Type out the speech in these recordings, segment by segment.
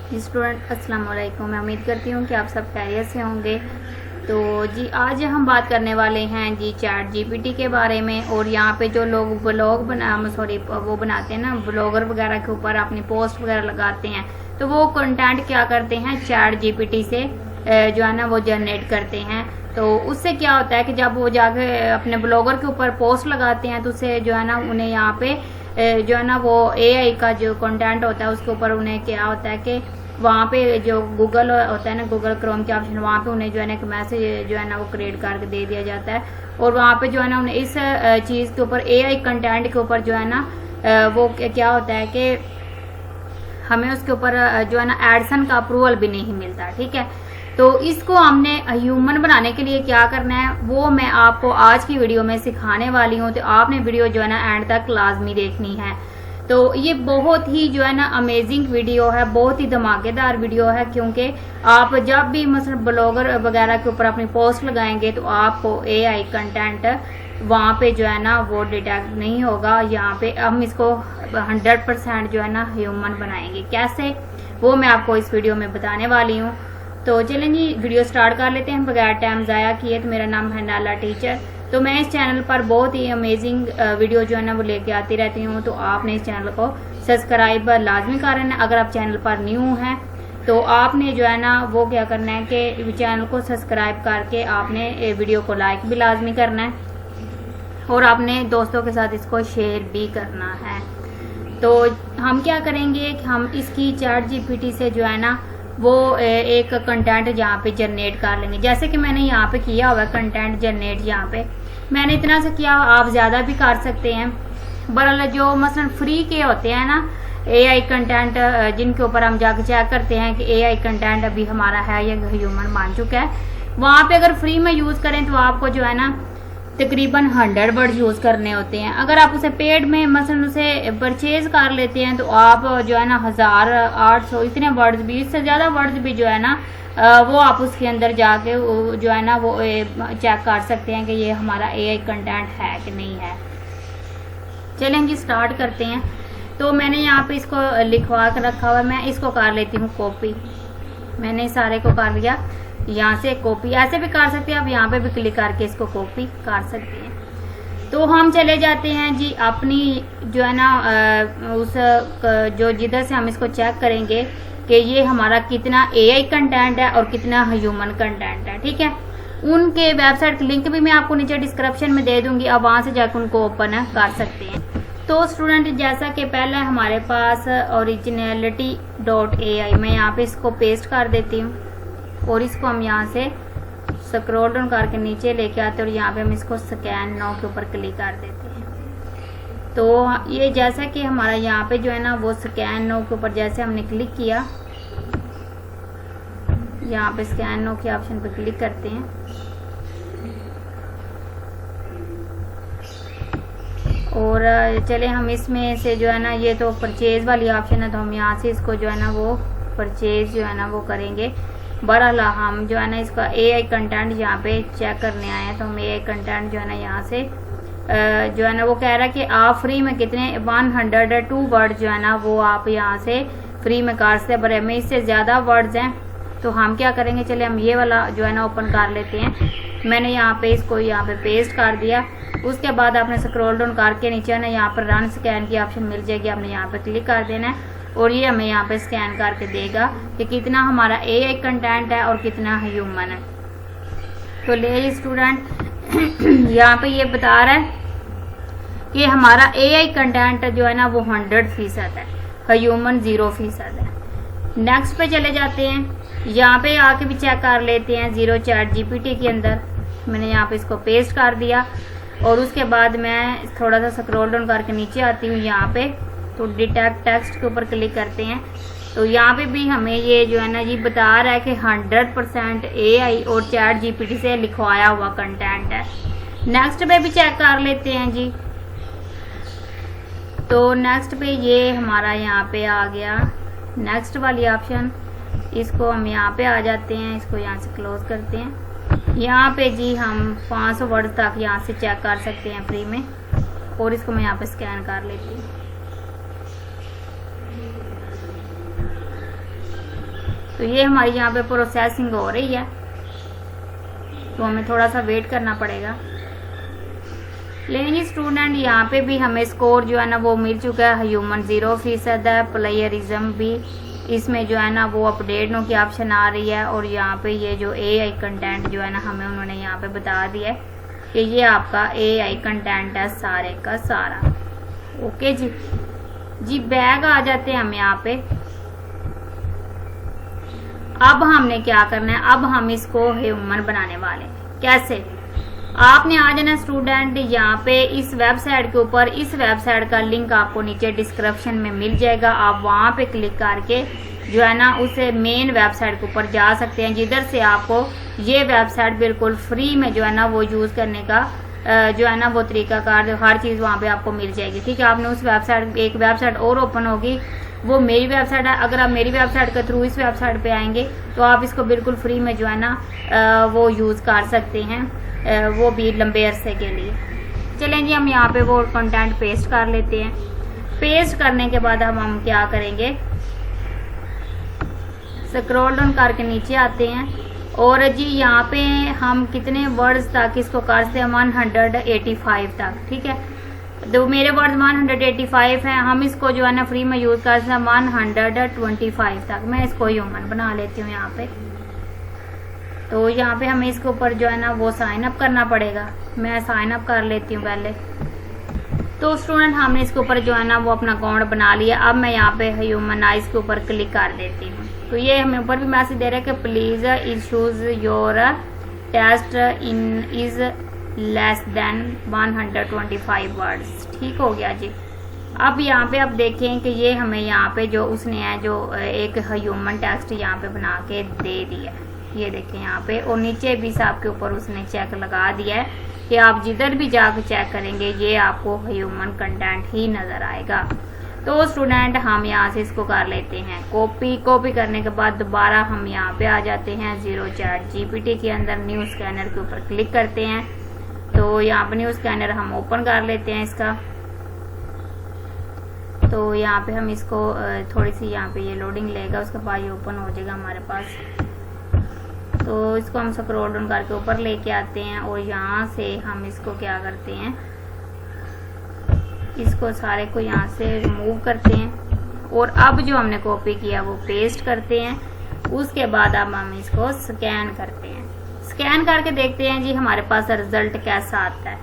जी student अस्सलाम वालेकुम। मैं उम्मीद करती हूँ कि आप सब खैरियत से होंगे। तो जी आज हम बात करने वाले हैं जी चैट जीपीटी के बारे में। और यहाँ पे जो लोग ब्लॉग वो बनाते हैं ना, ब्लॉगर वगैरह के ऊपर अपनी पोस्ट वगैरह लगाते हैं, तो वो कंटेंट क्या करते हैं, चैट जीपीटी से जो है ना वो जनरेट करते हैं। तो उससे क्या होता है कि जब वो जाके अपने ब्लॉगर के ऊपर पोस्ट लगाते हैं तो उससे जो है ना उन्हें यहाँ पे जो है ना वो एआई का जो कंटेंट होता है उसके ऊपर उन्हें क्या होता है कि वहाँ पे जो गूगल होता है ना, गूगल क्रोम के ऑप्शन, वहाँ पे उन्हें जो है ना एक मैसेज जो है ना वो क्रिएट करके दे दिया जाता है। और वहाँ पे जो है ना उन्हें इस चीज़ के ऊपर एआई कंटेंट के ऊपर जो है ना वो क्या होता है कि हमें उसके ऊपर जो है ना एडसन का अप्रूवल भी नहीं मिलता। ठीक है, तो इसको हमने ह्यूमन बनाने के लिए क्या करना है वो मैं आपको आज की वीडियो में सिखाने वाली हूँ। तो आपने वीडियो जो है ना एंड तक लाजमी देखनी है। तो ये बहुत ही जो है ना अमेजिंग वीडियो है, बहुत ही धमाकेदार वीडियो है, क्योंकि आप जब भी मतलब ब्लॉगर वगैरह के ऊपर अपनी पोस्ट लगाएंगे तो आपको एआई कंटेंट वहाँ पे जो है ना वो डिटेक्ट नहीं होगा। यहाँ पे हम इसको 100% जो है ना ह्यूमन बनाएंगे। कैसे, वो मैं आपको इस वीडियो में बताने वाली हूँ। तो चलें जी वीडियो स्टार्ट कर लेते हैं बगैर टाइम ज़ाया किए। तो मेरा नाम है नाला टीचर। तो मैं इस चैनल पर बहुत ही अमेजिंग वीडियो जो है ना वो लेके आती रहती हूँ। तो आपने इस चैनल को सब्सक्राइब लाजमी करना है। अगर आप चैनल पर न्यू हैं तो आपने जो है ना वो क्या करना है कि चैनल को सब्सक्राइब करके आपने वीडियो को लाइक भी लाजमी करना है और आपने दोस्तों के साथ इसको शेयर भी करना है। तो हम क्या करेंगे कि हम इसकी चैट जीपीटी से जो है ना वो एक कंटेंट यहाँ पे जनरेट कर लेंगे। जैसे कि मैंने यहाँ पे किया हुआ है कंटेंट जनरेट, यहाँ पे मैंने इतना से किया, आप ज़्यादा भी कर सकते हैं। बहरहाल जो मसलन फ्री के होते हैं ना एआई कंटेंट, जिनके ऊपर हम जाके चेक करते हैं कि एआई कंटेंट अभी हमारा है या ह्यूमन मान चुका है, वहाँ पे अगर फ्री में यूज़ करें तो आपको जो है ना तकरीबन 100 वर्ड यूज़ करने होते हैं। अगर आप उसे पेड में मसलन उसे परचेज कर लेते हैं तो आप जो है ना 1800 इतने वर्ड्स भी, इससे ज़्यादा वर्ड्स भी जो है ना वो आप उसके अंदर जाके जो है ना वो चेक कर सकते हैं कि ये हमारा एआई कंटेंट है कि नहीं है। चलें जी स्टार्ट करते हैं। तो मैंने यहाँ पे इसको लिखवा कर रखा हुआ है, मैं इसको कर लेती हूँ कॉपी। मैंने सारे को कर लिया, यहाँ से कॉपी ऐसे भी कर सकते हैं आप, यहाँ पे भी क्लिक करके इसको कॉपी कर सकते हैं। तो हम चले जाते हैं जी अपनी जो है ना उस जो जिधर से हम इसको चेक करेंगे कि ये हमारा कितना एआई कंटेंट है और कितना ह्यूमन कंटेंट है। ठीक है, उनके वेबसाइट की लिंक भी मैं आपको नीचे डिस्क्रिप्शन में दे दूंगी, आप वहाँ से जाकर उनको ओपन कर सकते हैं। तो स्टूडेंट जैसा कि पहले हमारे पास originality.ai, मैं यहाँ पे इसको पेस्ट कर देती हूँ और इसको हम यहाँ से स्क्रॉल डाउन करके नीचे लेके आते हैं और यहाँ पे हम इसको स्कैन नाउ के ऊपर क्लिक कर देते हैं। तो ये जैसा कि हमारा यहाँ पे जो है ना वो स्कैन नाउ के ऊपर जैसे हमने क्लिक किया, यहाँ पे स्कैन नाउ के ऑप्शन पे क्लिक करते हैं और चले हम इसमें से जो है ना ये तो परचेज वाली ऑप्शन है, तो हम यहाँ से इसको जो है ना वो परचेज जो है ना वो करेंगे। बहरहाल हम जो है ना इसका एआई कंटेंट यहाँ पे चेक करने आए हैं। तो हम एआई कंटेंट जो है ना यहाँ से जो है ना वो कह रहा है कि आप फ्री में कितने 102 वर्ड जो है ना वो आप यहाँ से फ्री में कर सकते हैं। पर में इससे ज़्यादा वर्ड्स हैं तो हम क्या करेंगे, चले हम ये वाला जो है ना ओपन कर लेते हैं। मैंने यहाँ पे इसको यहाँ पे पेस्ट कर दिया। उसके बाद आपने स्क्रॉल डाउन करके नीचे ना यहाँ पर रन स्कैन की ऑप्शन मिल जाएगी, आपने यहाँ पे क्लिक कर देना है और ये हमें यहाँ पे स्कैन करके देगा कि कितना हमारा एआई कंटेंट है और कितना ह्यूमन है। तो ले स्टूडेंट यहाँ पे ये बता रहा है कि हमारा एआई कंटेंट जो है ना वो 100% है, ह्यूमन 0% है। नेक्स्ट पे चले जाते हैं, यहाँ पे आके भी चेक कर लेते हैं जीरो चैट जीपीटी के अंदर। मैंने यहाँ पे इसको पेस्ट कर दिया और उसके बाद मैं थोड़ा सा स्क्रॉल डाउन करके नीचे आती हूँ यहाँ पे, तो डिटेक्ट टेक्स्ट के ऊपर क्लिक करते हैं। तो यहाँ पे भी हमें ये जो है ना ये बता रहा है कि 100% एआई और चैट जीपीटी से लिखवाया हुआ कंटेंट है। नेक्स्ट पे भी चेक कर लेते हैं जी। तो नेक्स्ट पे ये हमारा यहाँ पे आ गया नेक्स्ट वाली ऑप्शन, इसको हम यहाँ पे आ जाते हैं, इसको यहाँ से क्लोज करते हैं। यहाँ पे जी हम 500 वर्ड तक यहाँ से चेक कर सकते हैं फ्री में और इसको मैं यहाँ पे स्कैन कर लेती हूँ। तो ये हमारी यहाँ पे प्रोसेसिंग हो रही है, तो हमें थोड़ा सा वेट करना पड़ेगा। लेकिन स्टूडेंट यहाँ पे भी हमें स्कोर जो है ना वो मिल चुका है। ह्यूमन 0% है, प्लेयरिज्म भी इसमें जो है ना वो अपडेट नो की ऑप्शन आ रही है। और यहाँ पे ये जो AI कंटेंट जो है ना हमें उन्होंने यहाँ पे बता दिया है कि ये आपका AI कंटेंट है सारे का सारा। ओके जी बैग आ जाते हैं हम यहाँ पे। अब हमने क्या करना है, अब हम इसको ह्यूमन बनाने वाले हैं। कैसे? आपने आ जाना स्टूडेंट यहाँ पे इस वेबसाइट के ऊपर। इस वेबसाइट का लिंक आपको नीचे डिस्क्रिप्शन में मिल जाएगा। आप वहां पे क्लिक करके जो है ना उस मेन वेबसाइट के ऊपर जा सकते हैं, जिधर से आपको ये वेबसाइट बिल्कुल फ्री में जो है ना वो यूज करने का जो है ना वो तरीकाकार हर चीज वहां पे आपको मिल जाएगी। ठीक है, आपने उस वेबसाइट, एक वेबसाइट और ओपन होगी, वो मेरी वेबसाइट है। अगर आप मेरी वेबसाइट के थ्रू इस वेबसाइट पे आएंगे तो आप इसको बिल्कुल फ्री में जो है ना वो यूज कर सकते हैं, वो भी लंबे अरसे के लिए। चलें जी, हम यहाँ पे वो कंटेंट पेस्ट कर लेते हैं। पेस्ट करने के बाद हम क्या करेंगे, स्क्रॉल डाउन करके नीचे आते हैं और जी यहाँ पे हम कितने वर्ड्स तक इसको कर सकते हैं, 185 तक। ठीक है, तो मेरे वर्ड्स 185 हैं। हम इसको जो है ना फ्री में यूज कर सकते हैं 125 तक। मैं इसको ह्यूमन बना लेती हूँ यहाँ पे। तो यहाँ पे हमें इसके ऊपर जो है ना वो साइन अप करना पड़ेगा। मैं साइन अप कर लेती हूँ पहले। तो स्टूडेंट हमने इसके ऊपर जो है ना वो अपना अकाउंट बना लिया। अब मैं यहाँ पे ह्यूमनाइज के ऊपर क्लिक कर देती हूँ। तो ये हमें ऊपर भी मैसेज दे रहा है कि please issues your test in is less than 125 words. ठीक हो गया जी। अब यहाँ पे आप देखें कि ये हमें यहाँ पे जो उसने है जो एक ह्यूमन टेक्स्ट यहाँ पे बना के दे दिया। ये देखें यहाँ पे, और नीचे भी साहब के ऊपर उसने चेक लगा दिया है कि आप जिधर भी जाकर चेक करेंगे ये आपको ह्यूमन कंटेंट ही नजर आएगा। तो स्टूडेंट हम यहाँ से इसको कर लेते हैं कॉपी करने के बाद दोबारा हम यहाँ पे आ जाते हैं ZeroChatGPT के अंदर न्यू स्कैनर के ऊपर क्लिक करते हैं। तो यहाँ पे न्यू स्कैनर हम ओपन कर लेते हैं इसका। तो यहाँ पे हम इसको थोड़ी सी यहाँ पे ये लोडिंग लेगा, उसके बाद ये ओपन हो जाएगा हमारे पास। तो इसको हम स्क्रॉल डाउन करके ऊपर लेके आते हैं और यहाँ से हम इसको क्या करते हैं, इसको सारे को यहाँ से रिमूव करते हैं और अब जो हमने कॉपी किया वो पेस्ट करते हैं। उसके बाद अब हम इसको स्कैन करते हैं। स्कैन करके देखते हैं जी हमारे पास रिजल्ट कैसा आता है।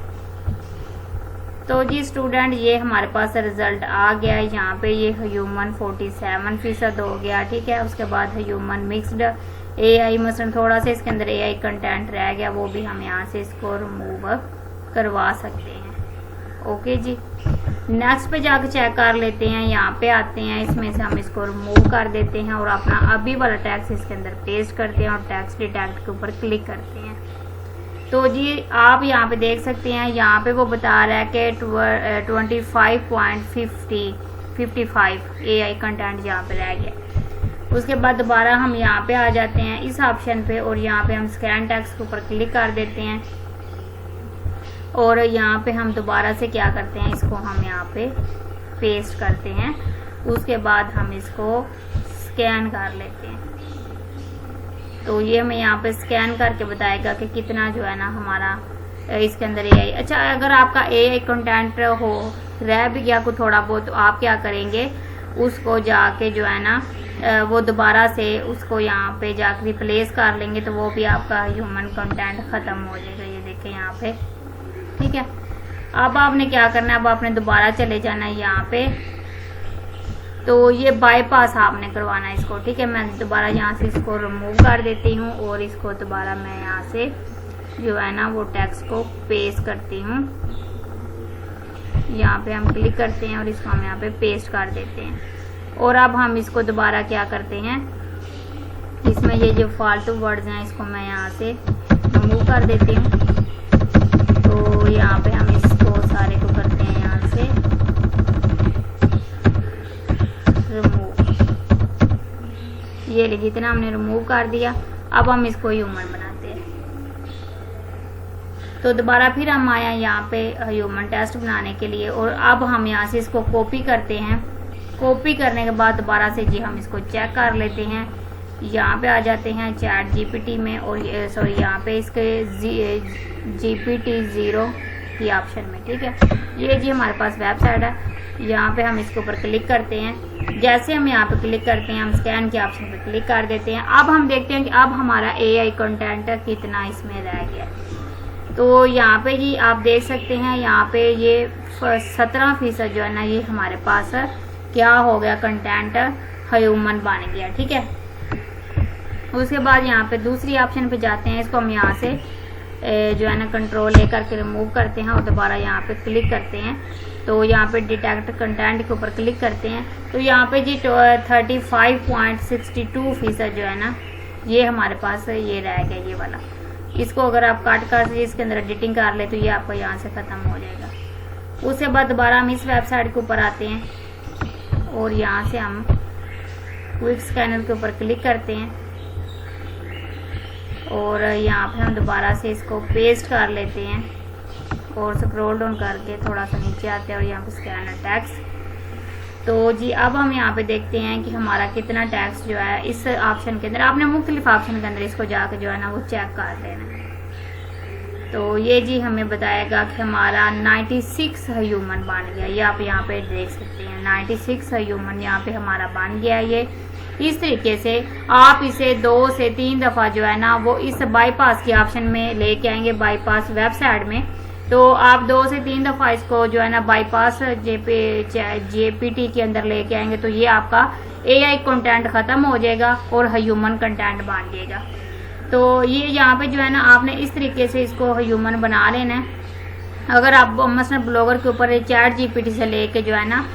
तो जी स्टूडेंट ये हमारे पास रिजल्ट आ गया है। यहाँ पे ये ह्यूमन 47% हो गया। ठीक है, उसके बाद ह्यूमन मिक्सड AI मसलन थोड़ा सा इसके अंदर AI कंटेंट रह गया, वो भी हम यहाँ से इसको रिमूव करवा सकते हैं। ओके जी, नेक्स्ट पे जाकर चेक कर लेते हैं। यहाँ पे आते हैं, इसमें से हम इसको रिमूव कर देते हैं और अपना अभी वाला टैक्स इसके अंदर पेस्ट करते हैं और टैक्स डिटेक्ट के ऊपर क्लिक करते हैं। तो जी आप यहाँ पे देख सकते हैं, यहाँ पे वो बता रहा है कि 25.55 AI कंटेंट यहाँ पे रह गया। उसके बाद दोबारा हम यहाँ पे आ जाते हैं इस ऑप्शन पे और यहाँ पे हम स्कैन टैक्स के ऊपर क्लिक कर देते हैं और यहाँ पे हम दोबारा से क्या करते हैं, इसको हम यहाँ पे पेस्ट करते हैं। उसके बाद हम इसको स्कैन कर लेते हैं। तो ये हमें यहाँ पे स्कैन करके बताएगा कि कितना जो है ना हमारा इसके अंदर AI। अच्छा, अगर आपका AI कंटेंट हो रह भी गया कुछ थोड़ा बहुत, तो आप क्या करेंगे, उसको जाके जो है ना वो दोबारा से उसको यहाँ पे जाकर रिप्लेस कर लेंगे, तो वो भी आपका ह्यूमन कंटेंट ख़त्म हो जाएगा। ये देखें यहाँ पे। ठीक है, अब आपने क्या करना है, अब आपने दोबारा चले जाना है यहाँ पे। तो ये बाईपास आपने करवाना है इसको। ठीक है, मैं दोबारा यहाँ से इसको रिमूव कर देती हूँ और इसको दोबारा मैं यहाँ से जो है ना वो टेक्स्ट को पेस्ट करती हूँ। यहाँ पे हम क्लिक करते हैं और इसको हम यहाँ पे पेस्ट कर देते हैं। और अब हम इसको दोबारा क्या करते हैं, इसमें ये जो फालतू वर्ड्स हैं इसको मैं यहाँ से रिमूव कर देती हूँ। तो यहाँ पे हम इसको सारे को करते हैं यहाँ से रिमूव। ये लीजिए, इतना हमने रिमूव कर दिया। अब हम इसको ह्यूमन बनाते हैं। तो दोबारा फिर हम आया यहाँ पे ह्यूमन टेस्ट बनाने के लिए और अब हम यहाँ से इसको कॉपी करते हैं। कॉपी करने के बाद दोबारा से जी हम इसको चेक कर लेते हैं। यहाँ पे आ जाते हैं चैट जीपीटी में, और सॉरी यहाँ पे इसके GPT 0 ये ऑप्शन में। ठीक है, ये जी हमारे पास वेबसाइट है। यहाँ पे हम इसके ऊपर क्लिक करते हैं। जैसे हम यहाँ पे क्लिक करते हैं, हम स्कैन के ऑप्शन पे क्लिक कर देते हैं। अब हम देखते हैं कि अब हमारा AI कंटेंट कितना इसमें रह गया। तो यहाँ पे जी आप देख सकते हैं, यहाँ पे ये 17% जो है ना, ये हमारे पास क्या हो गया, कंटेंट ह्यूमन बन गया। ठीक है, उसके बाद यहाँ पे दूसरी ऑप्शन पे जाते हैं। इसको हम यहाँ से जो है ना कंट्रोल लेकर के रिमूव करते हैं और दोबारा यहाँ पे क्लिक करते हैं। तो यहाँ पे डिटेक्ट कंटेंट के ऊपर क्लिक करते हैं। तो यहाँ पे जी 35.62% जो है ना, ये हमारे पास ये रह गया, ये वाला। इसको अगर आप काट कर इसके अंदर एडिटिंग कर ले तो ये आपका यहाँ से ख़त्म हो जाएगा। उसके बाद दोबारा हम इस वेबसाइट के ऊपर आते हैं और यहाँ से हम क्विक स्कैनर के ऊपर क्लिक करते हैं और यहाँ पे हम दोबारा से इसको पेस्ट कर लेते हैं और स्क्रॉल डाउन करके थोड़ा सा नीचे आते हैं और यहाँ पे स्कैनर टैक्स। तो जी अब हम यहाँ पे देखते हैं कि हमारा कितना टैक्स जो है इस ऑप्शन के अंदर, आपने मुख्तलिफ ऑप्शन के अंदर इसको जाके जो है ना वो चेक कर लेना। तो ये जी हमें बताएगा कि हमारा 96 ह्यूमन बन गया। ये आप यहाँ पे देख सकते हैं 96 ह्यूमन यहाँ पे हमारा बन गया। ये इस तरीके से आप इसे 2 से 3 दफ़ा जो है ना वो इस बाईपास के ऑप्शन में लेके आएंगे, बाईपास वेबसाइट में। तो आप 2 से 3 दफ़ा इसको जो है ना बाईपास जीपीटी के अंदर लेके आएंगे तो ये आपका AI कंटेंट ख़त्म हो जाएगा और ह्यूमन कंटेंट बन जाएगा। तो ये यहाँ पे जो है ना आपने इस तरीके से इसको ह्यूमन बना लेना है। अगर आप मसलन ब्लॉगर के ऊपर चैट जीपीटी से लेके जो है ना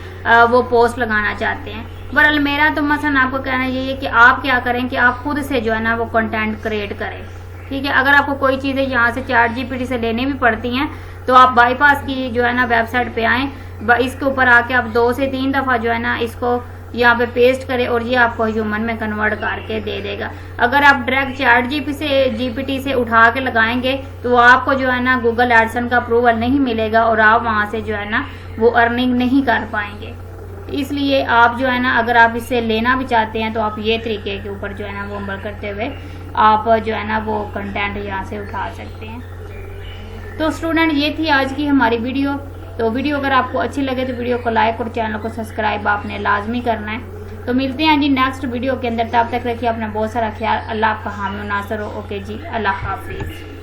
वो पोस्ट लगाना चाहते हैं, बहरहाल मेरा तो मसलन आपको कहना यही है कि आप क्या करें कि आप खुद से जो है ना वो कंटेंट क्रिएट करें। ठीक है, अगर आपको कोई चीज़ें यहाँ से चैट जीपीटी से लेनी भी पड़ती हैं तो आप बाईपास की जो है ना वेबसाइट पे आएँ, इसके ऊपर आके आप 2 से 3 दफ़ा जो है ना इसको यहाँ पे पेस्ट करें और ये आपको ह्यूमन में कन्वर्ट करके दे देगा। अगर आप डायरेक्ट चैट जीपीटी से उठा के लगाएंगे तो आपको जो है ना गूगल एडसन का अप्रूवल नहीं मिलेगा और आप वहाँ से जो है ना वो अर्निंग नहीं कर पाएंगे। इसलिए आप जो है ना अगर आप इसे लेना भी चाहते हैं तो आप ये तरीके के ऊपर जो है ना वो अमल करते हुए आप जो है ना वो कंटेंट यहाँ से उठा सकते हैं। तो स्टूडेंट ये थी आज की हमारी वीडियो। तो वीडियो अगर आपको अच्छी लगे तो वीडियो को लाइक और चैनल को सब्सक्राइब आपने लाजमी करना है। तो मिलते हैं जी नेक्स्ट वीडियो के अंदर, तब तक रखिए अपना बहुत सारा ख्याल। अल्लाह आपका हामी नासर हो। ओके जी, अल्लाह हाफिज़।